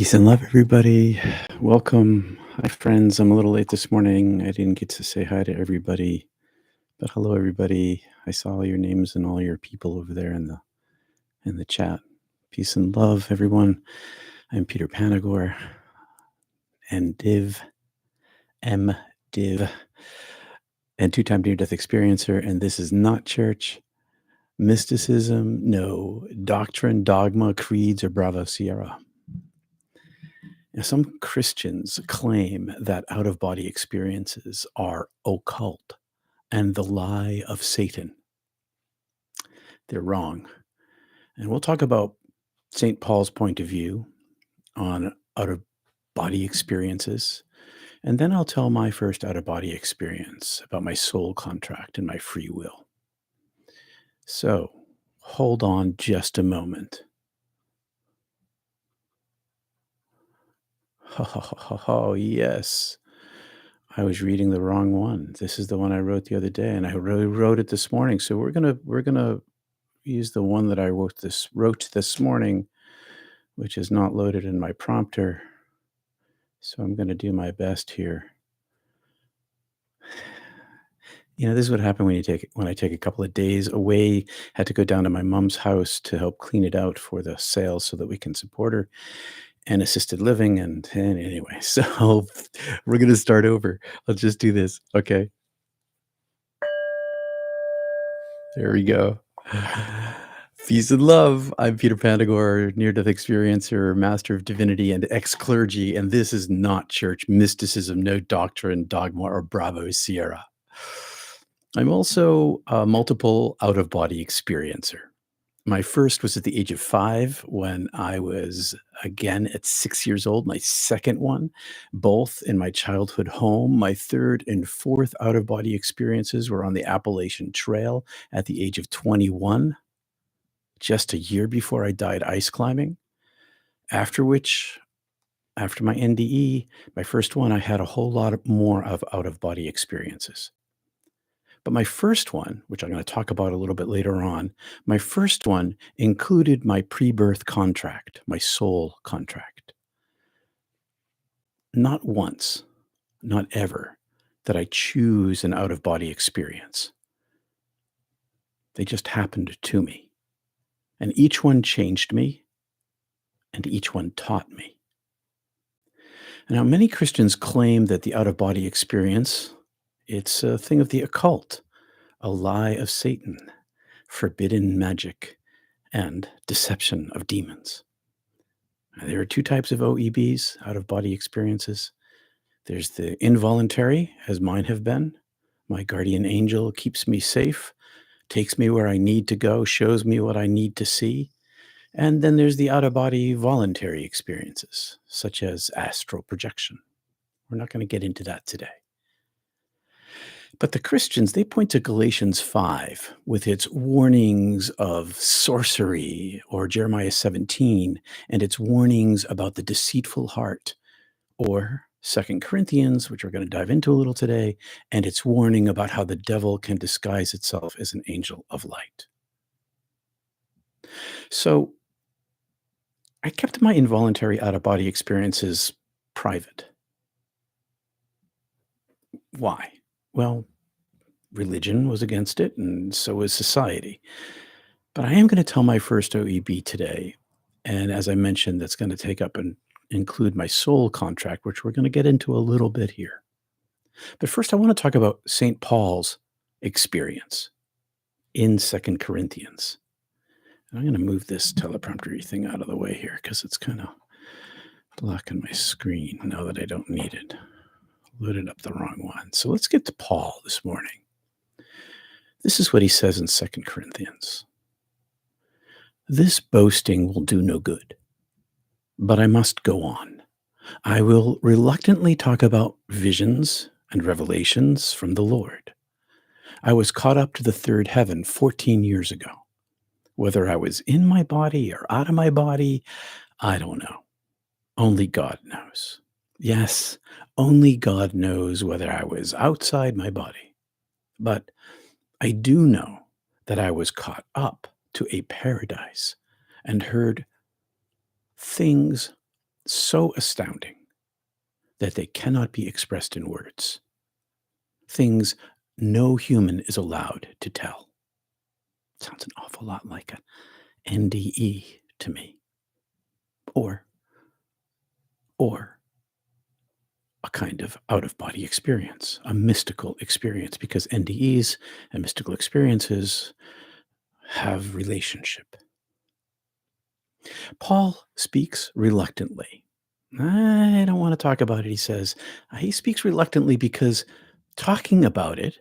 Peace and love, everybody. Welcome. Hi, friends. I'm a little late this morning. I didn't get to say hi to everybody, but hello, everybody. I saw all your names and all your people over there in the chat. Peace and love, everyone. I'm Peter Panagore and M. Div, and two-time near-death experiencer. And this is not church, mysticism, no doctrine, dogma, creeds, or Bravo Sierra. Now, some Christians claim that out of body experiences are occult and the lie of Satan. They're wrong. And we'll talk about St. Paul's point of view on out of body experiences. And then I'll tell my first out of body experience about my soul contract and my free will. So hold on just a moment. Oh, yes. I was reading the wrong one. This is the one I wrote the other day, and I really wrote it this morning. So we're gonna use the one that I wrote this morning, which is not loaded in my prompter. So I'm gonna do my best here. This is what happened when I take a couple of days away. Had to go down to my mom's house to help clean it out for the sale so that we can support her and assisted living. And anyway, so we're gonna start over. Let's just do this. Okay. There we go. Peace and love. I'm Peter Panagore, near-death experiencer, master of divinity, and ex-clergy, and this is not church mysticism, no doctrine, dogma, or Bravo Sierra. I'm also a multiple out-of-body experiencer. My first was at the age of 5 when I was, again, at 6 years old, my second one, both in my childhood home. My third and fourth out-of-body experiences were on the Appalachian Trail at the age of 21, just a year before I died ice climbing. After which, after my NDE, my first one, I had a whole lot more of out-of-body experiences. But my first one, which I'm going to talk about a little bit later on, my first one included my pre-birth contract, my soul contract. Not once, not ever, did I choose an out-of-body experience. They just happened to me. And each one changed me, and each one taught me. Now, many Christians claim that the out-of-body experience, it's a thing of the occult, a lie of Satan, forbidden magic, and deception of demons. Now, there are two types of OEBs, out-of-body experiences. There's the involuntary, as mine have been. My guardian angel keeps me safe, takes me where I need to go, shows me what I need to see. And then there's the out-of-body voluntary experiences, such as astral projection. We're not going to get into that today. But the Christians, they point to Galatians 5 with its warnings of sorcery, or Jeremiah 17 and its warnings about the deceitful heart, or 2 Corinthians, which we're going to dive into a little today, and its warning about how the devil can disguise itself as an angel of light. So I kept my involuntary out-of-body experiences private. Why? Well, religion was against it, and so was society. But I am going to tell my first OEB today. And as I mentioned, that's going to take up and include my soul contract, which we're going to get into a little bit here. But first, I want to talk about St. Paul's experience in 2 Corinthians. And I'm going to move this teleprompter thing out of the way here because it's kind of blocking my screen now that I don't need it. Loaded up the wrong one. So let's get to Paul this morning. This is what he says in 2 Corinthians. This boasting will do no good, but I must go on. I will reluctantly talk about visions and revelations from the Lord. I was caught up to the third heaven 14 years ago. Whether I was in my body or out of my body, I don't know. Only God knows. Yes, only God knows whether I was outside my body. But I do know that I was caught up to a paradise and heard things so astounding that they cannot be expressed in words. Things no human is allowed to tell. Sounds an awful lot like an NDE to me. Or, or a kind of out of body experience, a mystical experience, because NDEs and mystical experiences have relationship. Paul speaks reluctantly. I don't want to talk about it, he says. He speaks reluctantly because talking about it,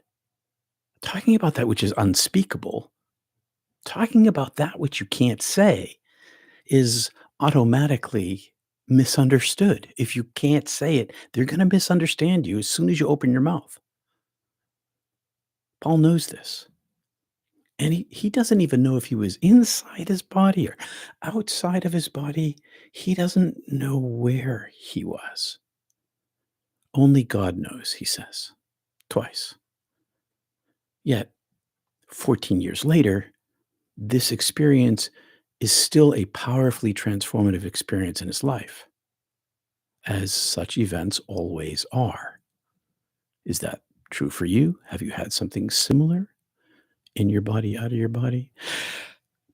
talking about that which is unspeakable, talking about that which you can't say is automatically misunderstood. If you can't say it, they're going to misunderstand you as soon as you open your mouth. Paul knows this. And he doesn't even know if he was inside his body or outside of his body. He doesn't know where he was. Only God knows, he says, twice. Yet, 14 years later, this experience is still a powerfully transformative experience in his life, as such events always are. Is that true for you? Have you had something similar in your body, out of your body?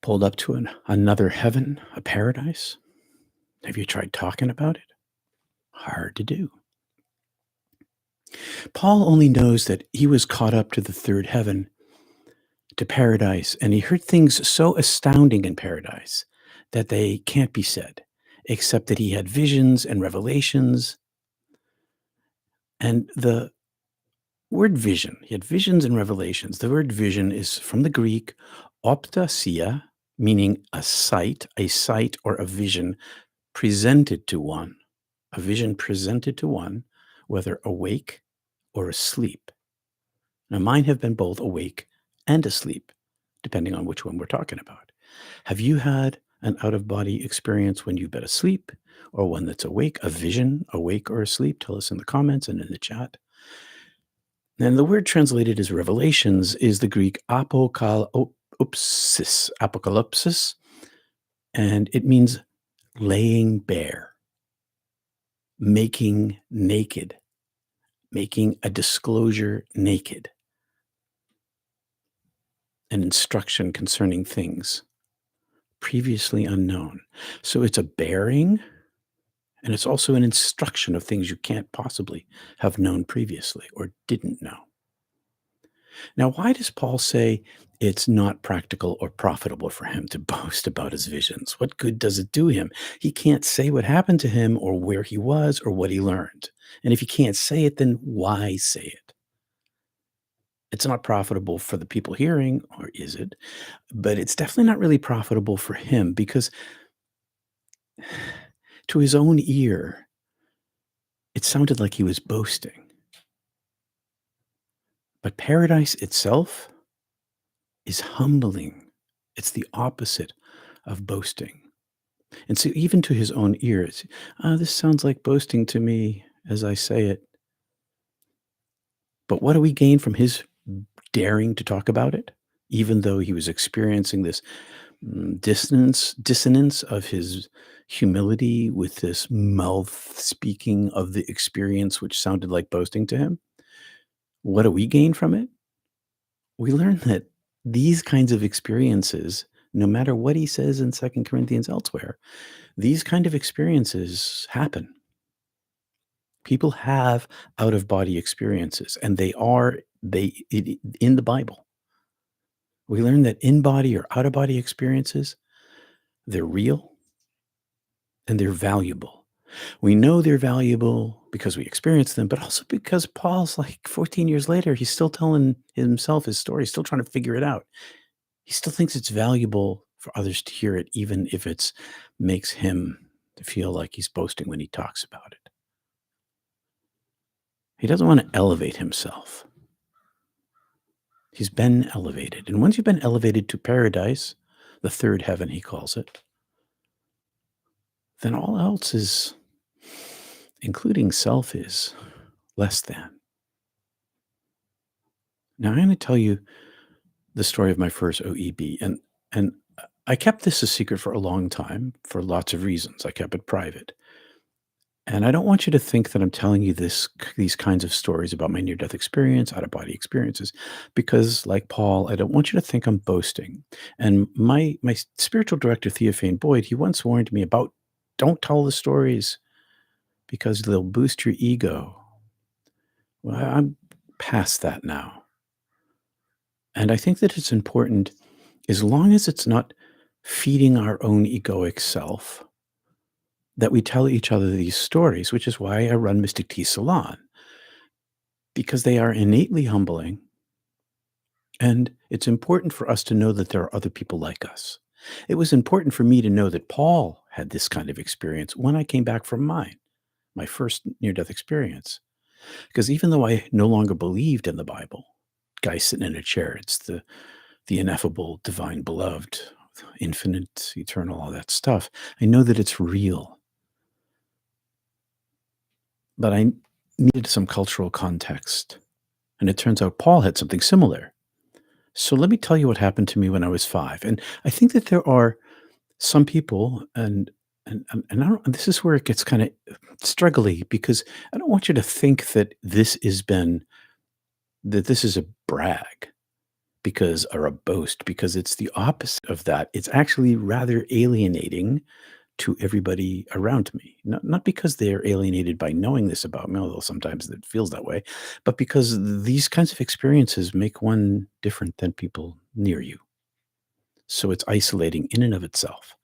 Pulled up to another heaven, a paradise? Have you tried talking about it? Hard to do. Paul only knows that he was caught up to the third heaven, to paradise, and he heard things so astounding in paradise that they can't be said, except that he had visions and revelations. And the word vision, he had visions and revelations. The word vision is from the Greek optasia, meaning a sight or a vision presented to one, a vision presented to one, whether awake or asleep. Now, mine have been both awake and asleep, depending on which one we're talking about. Have you had an out of body experience when you've been asleep or one that's awake, a vision, awake or asleep? Tell us in the comments and in the chat. And the word translated as revelations is the Greek apocalypsis, and it means laying bare, making naked, making a disclosure naked, an instruction concerning things previously unknown. So it's a bearing, and it's also an instruction of things you can't possibly have known previously or didn't know. Now, why does Paul say it's not practical or profitable for him to boast about his visions? What good does it do him? He can't say what happened to him or where he was or what he learned. And if he can't say it, then why say it? It's not profitable for the people hearing, or is it? But it's definitely not really profitable for him because to his own ear, it sounded like he was boasting. But paradise itself is humbling. It's the opposite of boasting. And so, even to his own ears, this sounds like boasting to me as I say it. But what do we gain from his daring to talk about it? Even though he was experiencing this dissonance of his humility with this mouth speaking of the experience, which sounded like boasting to him. What do we gain from it? We learn that these kinds of experiences, no matter what he says in Second Corinthians elsewhere, these kind of experiences happen. People have out of body experiences, and in the Bible. We learn that in body or out of body experiences, they're real and they're valuable. We know they're valuable because we experience them, but also because Paul's like 14 years later, he's still telling himself his story, he's still trying to figure it out. He still thinks it's valuable for others to hear it, even if it makes him feel like he's boasting when he talks about it. He doesn't want to elevate himself. He's been elevated. And once you've been elevated to paradise, the third heaven, he calls it, then all else is, including self, is less than. Now, I'm going to tell you the story of my first OEB. And I kept this a secret for a long time for lots of reasons. I kept it private. And I don't want you to think that I'm telling you these kinds of stories about my near-death experience, out-of-body experiences, because like Paul, I don't want you to think I'm boasting. And my spiritual director, Theophane Boyd, he once warned me about don't tell the stories because they'll boost your ego. Well, I'm past that now. And I think that it's important, as long as it's not feeding our own egoic self, that we tell each other these stories, which is why I run Mystic Tea Salon, because they are innately humbling. And it's important for us to know that there are other people like us. It was important for me to know that Paul had this kind of experience when I came back from mine, my first near death experience. Because even though I no longer believed in the Bible, guy sitting in a chair, it's the ineffable, divine, beloved, infinite, eternal, all that stuff. I know that it's real, but I needed some cultural context. And it turns out Paul had something similar. So let me tell you what happened to me when I was 5. And I think that there are some people, and I don't, and this is where it gets kind of struggly, because I don't want you to think that this is a brag, because or a boast, because it's the opposite of that. It's actually rather alienating to everybody around me. Not because they're alienated by knowing this about me, although sometimes it feels that way, but because these kinds of experiences make one different than people near you. So it's isolating in and of itself.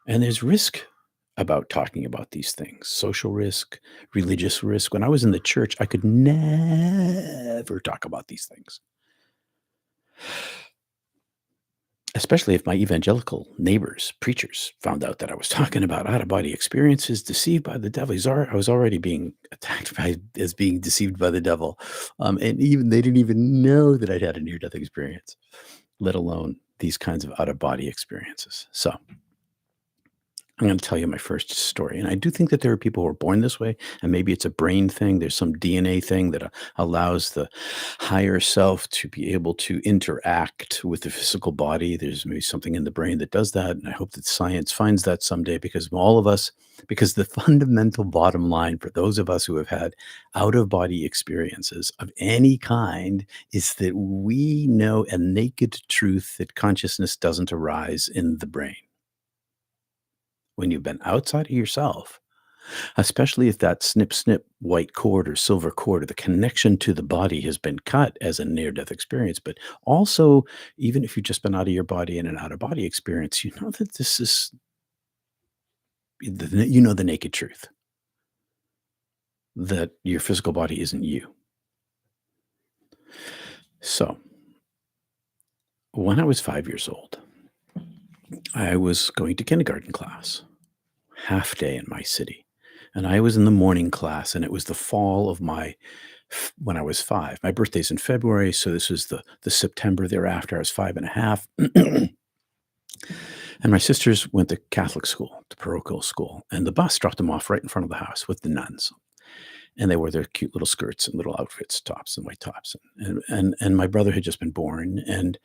And there's risk about talking about these things, social risk, religious risk. When I was in the church, I could never talk about these things, especially if my evangelical neighbors, preachers, found out that I was talking about out of body experiences, deceived by the devil. I was already being attacked by as being deceived by the devil, and even they didn't even know that I'd had a near death experience, let alone these kinds of out of body experiences. So I'm going to tell you my first story. And I do think that there are people who are born this way, and maybe it's a brain thing. There's some DNA thing that allows the higher self to be able to interact with the physical body. There's maybe something in the brain that does that. And I hope that science finds that someday, because all of us, because the fundamental bottom line for those of us who have had out of body experiences of any kind is that we know a naked truth that consciousness doesn't arise in the brain. When you've been outside of yourself, especially if that snip, snip white cord or silver cord, or the connection to the body has been cut as a near death experience. But also, even if you've just been out of your body in an out of body experience, you know that this is, you know, the naked truth that your physical body isn't you. So, when I was 5 years old, I was going to kindergarten class, half day in my city. And I was in the morning class, and it was the fall of when I was 5. My birthday's in February, so this was the September thereafter. I was 5 and a half. And my sisters went to Catholic school, to parochial school, and the bus dropped them off right in front of the house with the nuns. And they wore their cute little skirts and little outfits, tops and white tops. And my brother had just been born, and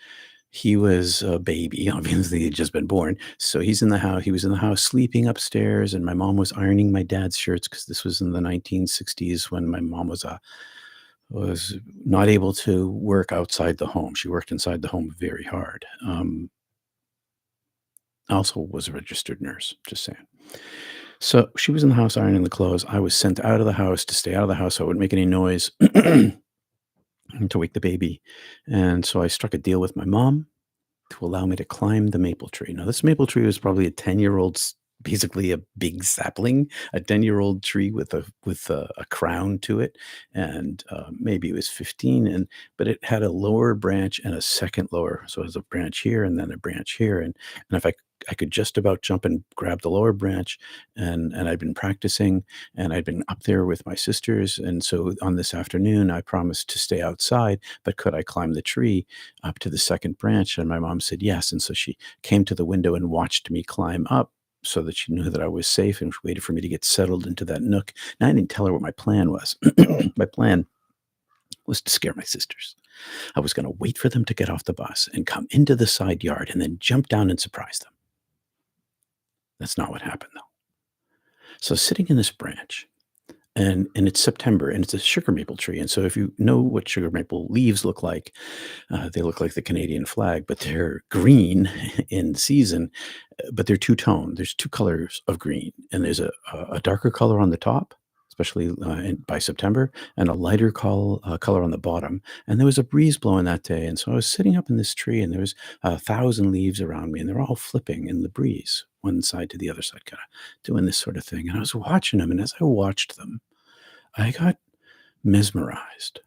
he was a baby. Obviously, he'd just been born. So he's in the house. He was in the house sleeping upstairs, and my mom was ironing my dad's shirts, because this was in the 1960s when my mom was not able to work outside the home. She worked inside the home very hard. Also was a registered nurse, just saying. So she was in the house ironing the clothes. I was sent out of the house to stay out of the house so I wouldn't make any noise to wake the baby. And so I struck a deal with my mom to allow me to climb the maple tree. Now, this maple tree was probably a 10-year-old, basically a big sapling, a 10-year-old tree with a crown to it, and maybe it was 15. But it had a lower branch and a second lower, so it was a branch here and then a branch here, and if I could just about jump and grab the lower branch, and I'd been practicing, and I'd been up there with my sisters, and so on this afternoon I promised to stay outside, but could I climb the tree up to the second branch? And my mom said yes, and so she came to the window and watched me climb up, so that she knew that I was safe, and waited for me to get settled into that nook. Now, I didn't tell her what my plan was. My plan was to scare my sisters. I was going to wait for them to get off the bus and come into the side yard and then jump down and surprise them. That's not what happened, though. So sitting in this branch, and it's September, and it's a sugar maple tree, and so if you know what sugar maple leaves look like, they look like the Canadian flag, but they're green in season, but they're two-tone. There's 2 colors of green, and there's a darker color on the top, especially, by September, and a lighter color on the bottom, and there was a breeze blowing that day, and so I was sitting up in this tree, and there was 1,000 leaves around me, and they're all flipping in the breeze, one side to the other side, kinda doing this sort of thing, and I was watching them, and as I watched them, I got mesmerized.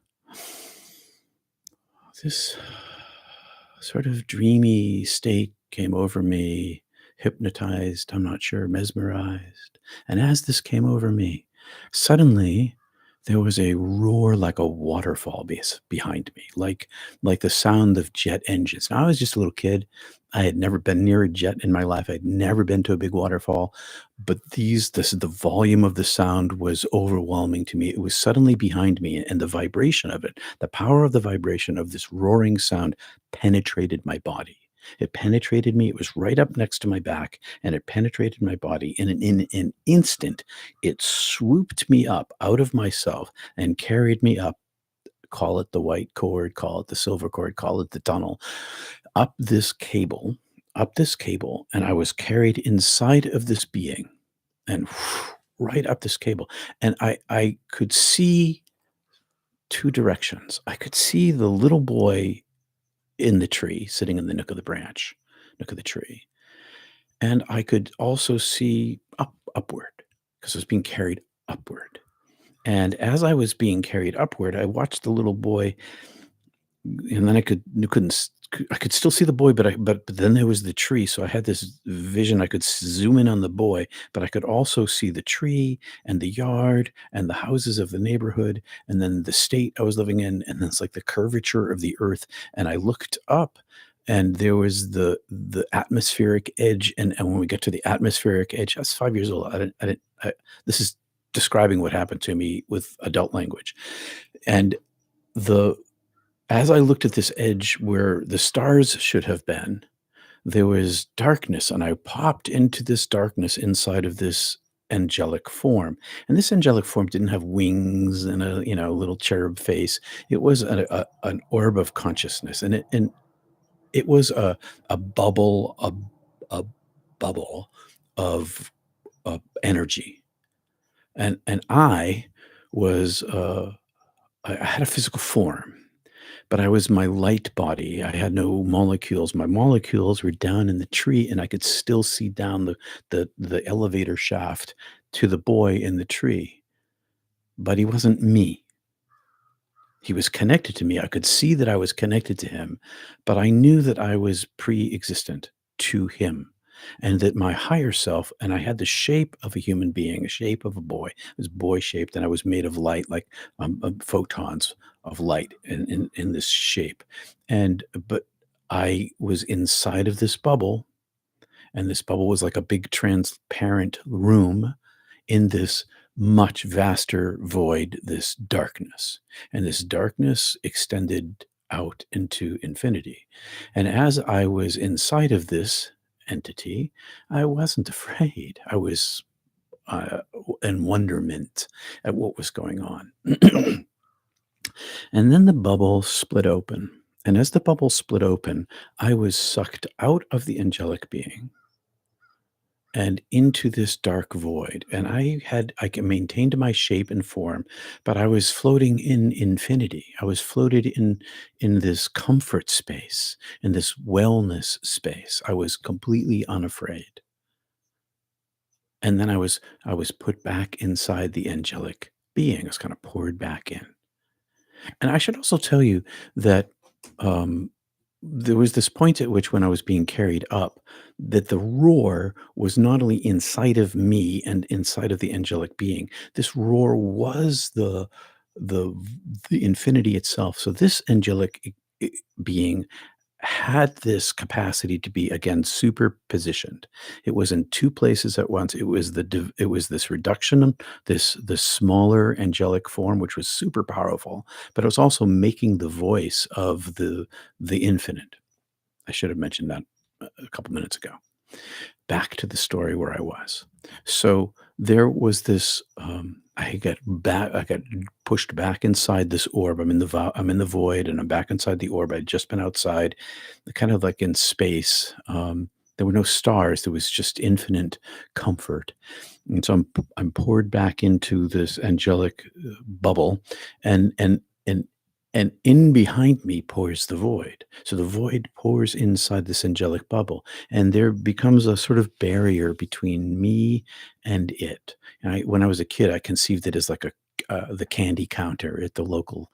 This sort of dreamy state came over me, hypnotized, I'm not sure, mesmerized. And as this came over me, suddenly there was a roar like a waterfall behind me, like the sound of jet engines. Now, I was just a little kid. I had never been near a jet in my life. I'd never been to a big waterfall, but the volume of the sound was overwhelming to me. It was suddenly behind me, and the vibration of it, the power of the vibration of this roaring sound penetrated my body. It penetrated me. It was right up next to my back, and it penetrated my body. And in an instant, it swooped me up out of myself and carried me up. Call it the white cord, call it the silver cord, call it the tunnel, up this cable, and I was carried inside of this being, and right up this cable. And I could see 2 directions. I could see the little boy in the tree, sitting in the nook of the tree. And I could also see upward, because I was being carried upward. And as I was being carried upward, I watched the little boy, and then I could still see the boy, but then there was the tree. So I had this vision. I could zoom in on the boy, but I could also see the tree and the yard and the houses of the neighborhood, and then the state I was living in, and then it's like the curvature of the earth. And I looked up, and there was the atmospheric edge. And when we get to the atmospheric edge, I was 5 years old. This is describing what happened to me with adult language. And the as I looked at this edge where the stars should have been, there was darkness, and I popped into this darkness inside of this angelic form. And this angelic form didn't have wings and a little cherub face. It was an orb of consciousness, and it was a bubble, a bubble of energy. And I was I had a physical form, but I was my light body. I had no molecules. My molecules were down in the tree, and I could still see down the elevator shaft to the boy in the tree, but he wasn't me. He was connected to me. I could see that I was connected to him, but I knew that I was pre-existent to him, and that my higher self, and I had the shape of a human being, a shape of a boy. It was boy shaped, and I was made of light, like photons of light in this shape. But I was inside of this bubble, and this bubble was like a big transparent room in this much vaster void, this darkness. And this darkness extended out into infinity. And as I was inside of this entity, I wasn't afraid. I was in wonderment at what was going on. And then the bubble split open. And as the bubble split open, I was sucked out of the angelic being and into this dark void. And maintained my shape and form, but I was floating in infinity. I was floated in this comfort space, in this wellness space. I was completely unafraid. And then I was put back inside the angelic being. I was kind of poured back in. And I should also tell you that um, there was this point at which, when I was being carried up, that the roar was not only inside of me and inside of the angelic being. This roar was the the infinity itself. So this angelic being had this capacity to be, again, superpositioned. It was in 2 places at once. It was this reduction, this smaller angelic form, which was super powerful, but it was also making the voice of the infinite. I should have mentioned that a couple minutes ago. Back to the story where I was. So there was this, I got pushed back inside this orb. I'm in the void, and I'm back inside the orb. I'd just been outside, kind of like in space. There were no stars. There was just infinite comfort. And so I'm poured back into this angelic bubble, and and and in behind me pours the void. So the void pours inside this angelic bubble, and there becomes a sort of barrier between me and it. And when I was a kid, I conceived it as like a the candy counter at the local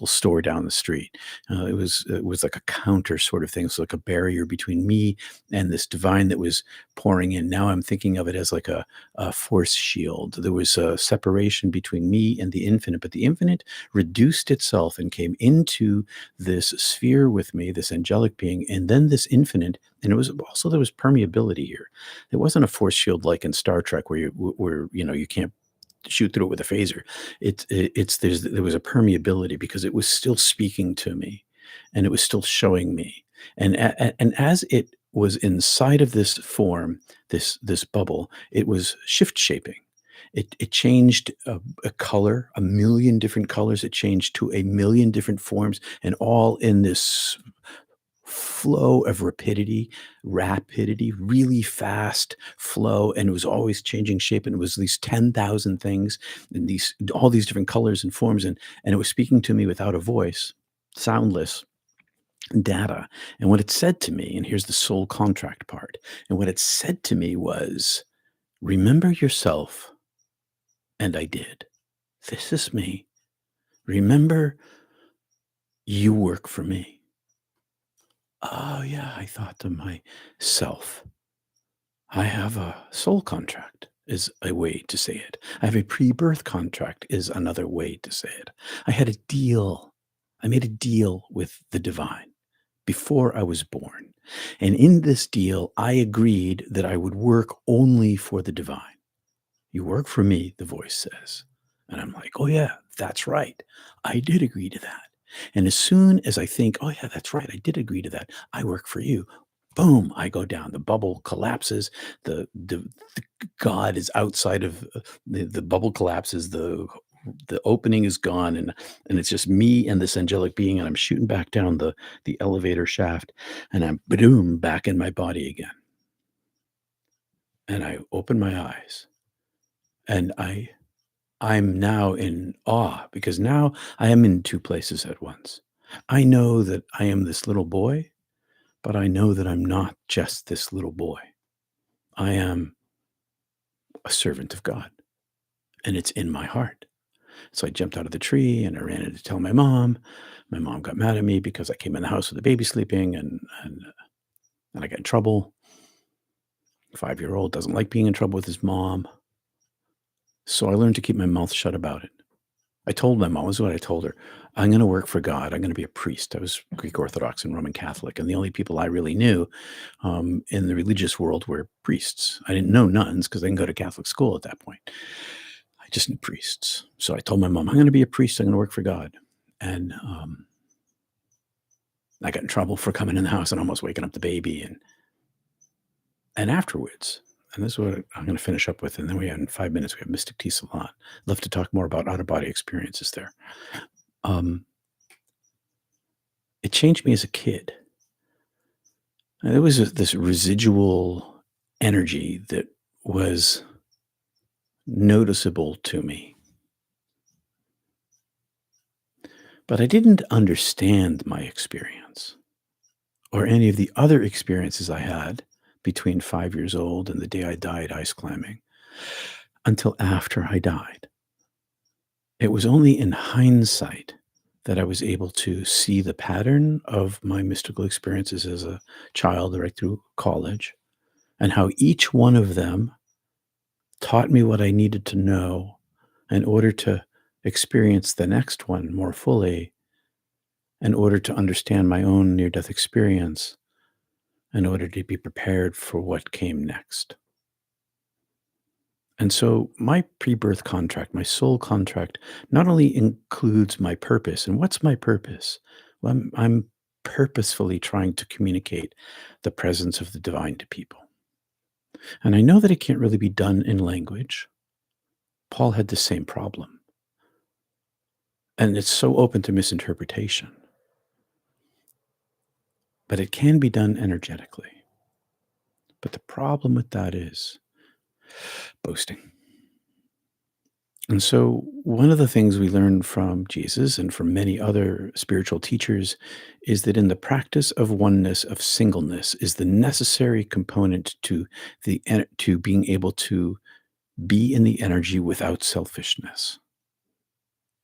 store down the street. It was like a counter sort of thing, so like a barrier between me and this divine that was pouring in. Now I'm thinking of it as like a force shield. There was a separation between me and the infinite, but the infinite reduced itself and came into this sphere with me, this angelic being, and then this infinite. And it was also, there was permeability here. It wasn't a force shield like in Star Trek where you can't shoot through it with a phaser. There was a permeability because it was still speaking to me, and it was still showing me. And as it was inside of this form, this bubble, it was shift shaping. It changed a color, a million different colors. It changed to a million different forms, and all in this flow of rapidity, really fast flow, and it was always changing shape, and it was these 10,000 things and these all these different colors and forms, and it was speaking to me without a voice, soundless data. And what it said to me, and here's the soul contract part, and what it said to me was, "Remember yourself." And I did. This is me. Remember, you work for me. Oh, yeah, I thought to myself, I have a soul contract, is a way to say it. I have a pre birth contract, is another way to say it. I had a deal. I made a deal with the divine before I was born. And in this deal, I agreed that I would work only for the divine. You work for me, the voice says. And I'm like, oh, yeah, that's right. I did agree to that. And as soon as I think, oh, yeah, that's right. I did agree to that. I work for you. Boom, I go down. The bubble collapses. The God is outside of the bubble collapses. The opening is gone, and it's just me and this angelic being, and I'm shooting back down the elevator shaft, and I'm boom back in my body again. And I open my eyes, and I'm now in awe because now I am in two places at once. I know that I am this little boy, but I know that I'm not just this little boy. I am a servant of God, and it's in my heart. So I jumped out of the tree and I ran in to tell my mom. My mom got mad at me because I came in the house with the baby sleeping, and I got in trouble. 5-year old doesn't like being in trouble with his mom. So I learned to keep my mouth shut about it. I told my mom, this is what I told her. I'm going to work for God. I'm going to be a priest. I was Greek Orthodox and Roman Catholic. And the only people I really knew in the religious world were priests. I didn't know nuns because I didn't go to Catholic school at that point. I just knew priests. So I told my mom, I'm going to be a priest. I'm going to work for God. And I got in trouble for coming in the house and almost waking up the baby. And afterwards, and this is what I'm going to finish up with, and then in 5 minutes, we have Mystic Tea Salon. Love to talk more about out-of-body experiences there. Um, it changed me as a kid. There was this residual energy that was noticeable to me, but I didn't understand my experience or any of the other experiences I had between 5 years old and the day I died ice climbing until after I died. It was only in hindsight that I was able to see the pattern of my mystical experiences as a child right through college, and how each one of them taught me what I needed to know in order to experience the next one more fully, in order to understand my own near death experience, in order to be prepared for what came next. And so my pre-birth contract, my soul contract, not only includes my purpose. And what's my purpose? Well, I'm purposefully trying to communicate the presence of the divine to people. And I know that it can't really be done in language. Paul had the same problem. And it's so open to misinterpretation, but it can be done energetically. But the problem with that is boasting. And so, one of the things we learn from Jesus and from many other spiritual teachers is that in the practice of oneness, of singleness, is the necessary component to to being able to be in the energy without selfishness.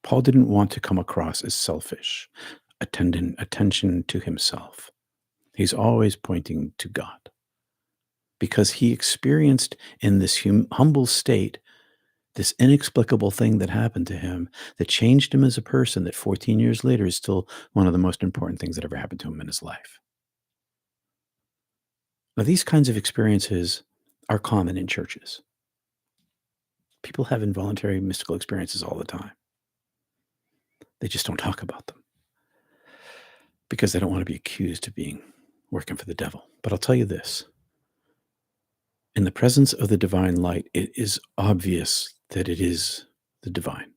Paul didn't want to come across as selfish, attending attention to himself. He's always pointing to God because he experienced in this humble state this inexplicable thing that happened to him that changed him as a person that 14 years later is still one of the most important things that ever happened to him in his life. Now, these kinds of experiences are common in churches. People have involuntary mystical experiences all the time. They just don't talk about them because they don't want to be accused of being working for the devil. But I'll tell you this, in the presence of the divine light, it is obvious that it is the divine.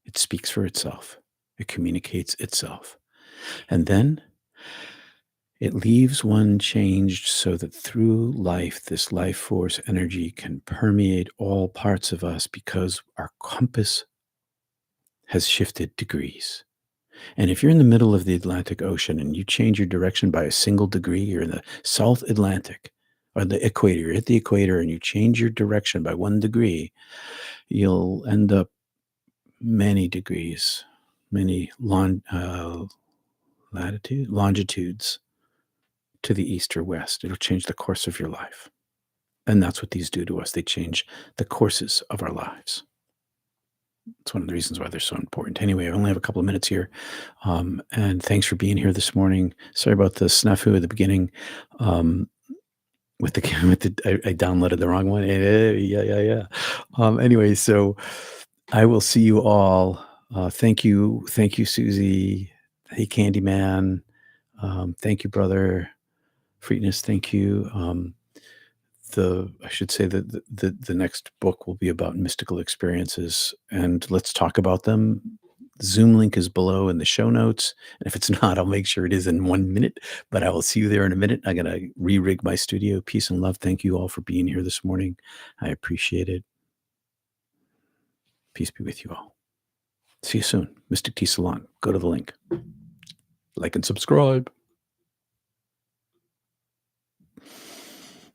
It speaks for itself. It communicates itself. And then it leaves one changed so that through life, this life force energy can permeate all parts of us because our compass has shifted degrees. And if you're in the middle of the Atlantic Ocean and you change your direction by a single degree, you're in the South Atlantic or the equator, you're at the equator and you change your direction by 1 degree, you'll end up many degrees, many longitudes to the east or west. It'll change the course of your life. And that's what these do to us. They change the courses of our lives. It's one of the reasons why they're so important. Anyway, I only have a couple of minutes here. And thanks for being here this morning. Sorry about the snafu at the beginning. Um, with the I downloaded the wrong one. Yeah. Anyway, so I will see you all. Thank you, Susie. Hey, Candyman. Thank you, brother. Freeness. Thank you. I should say that the next book will be about mystical experiences, and let's talk about them. The Zoom link is below in the show notes, and if it's not, I'll make sure it is in 1 minute. But I will see you there in a minute. I'm gonna re-rig my studio. Peace and love. Thank you all for being here this morning. I appreciate it. Peace be with you all. See you soon. Mystic Tea Salon. Go to the link. Like and subscribe.